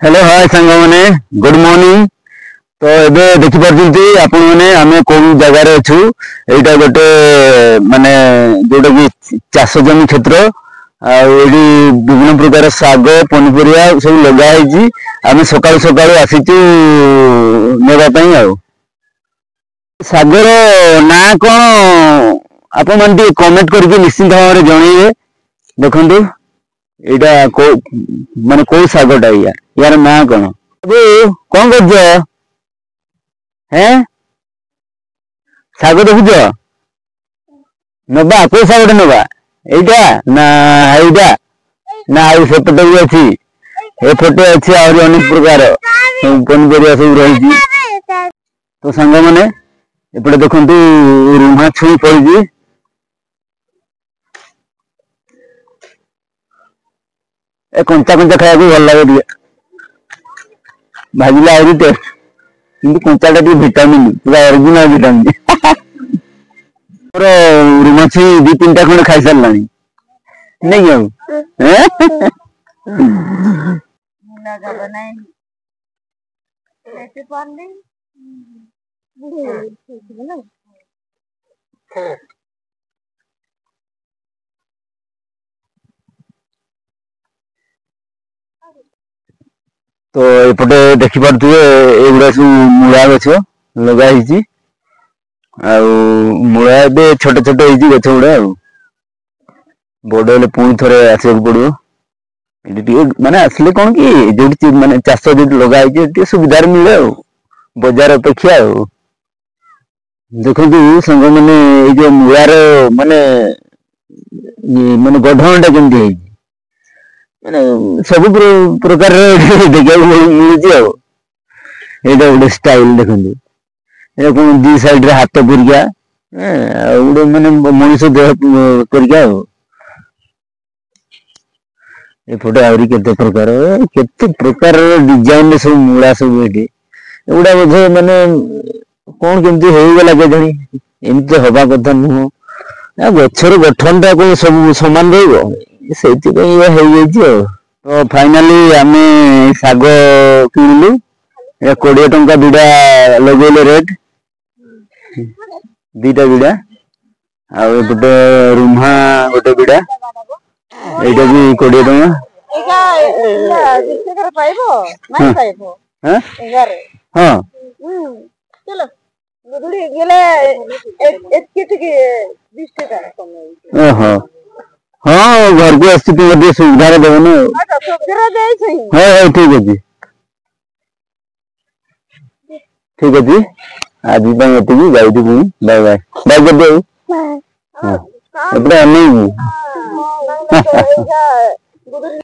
Hello hi सांग मैंने good morning. तो एबे देखि पारछंती आपण माने आमे कोन जगह रे अछु। एटा गोटे माने जोटा कि चाष जमी क्षेत्र आ एडी विभिन्न प्रकार साग पनिपरिया सब लगा हैजी। आमे सकाळ सकाळ आसीचु नेबा पई आ सागर ना कोन आपण माने कमेंट करके निश्चित भाव रे जणैबे। देखंतु एटा को माने को सागटा यार ना कौन अबे कौन कर हैं साग देखुच नबा को सागटा नबा एटा ना एटा ना आ सेपटे भी अच्छी एपटे अच्छी आहरी अनेक प्रकार पनीपरिया सब रही। तो सांग मैंने एपटे देखंतु रुहा छुई पड़ी ए कंचा कंचा खाया भल लगे भाजिले आहरी टेस्ट कि कंचाटा टी विटामिन पूरा ओरिजिनल विटामिन मोर रुमाछी दी तीन खंड खाई सारा नहीं तो एपटे देखी पारे एगुड़ा सब मूला गछ लगा मूला ए छोटे छोटे गछ गुड़ा बड़ हेल्ले पुणी थे आसवा पड़ो ये माने आसले कौन कि जो माने चाष जो लगा सुविधा मिले बजार अपेक्षा देखो सांग मैंने ये मूलार माने माने गठनटा केमती माने सब प्रकार देखा मिलूँ गोटे स्टाइल देखो कौन दी साइड रे हाथ परिका गोटे माने मनीष देह परिका एपटे आहरी केते प्रकार डिजाइन सब मूला सब एगुड़ा बोधे माने कौन केमती होगला केजाणी एमती हवा कथा नुह गछर गठनटा को सब समान रही तो फाइनाली आमे साग किणलु 20 टंका बिड़ा लगेले रेट दीटा बिड़ा आउटे रुम्हा गोटे बिड़ा एटा भी 20 टंका हाँ हाँ घर को आसी सुविधा देव ना हाँ ठीक अच्छे ठीक अच्छे आज जाऊँ पुणी बाय बाय बाय कर दे एपटे अनेक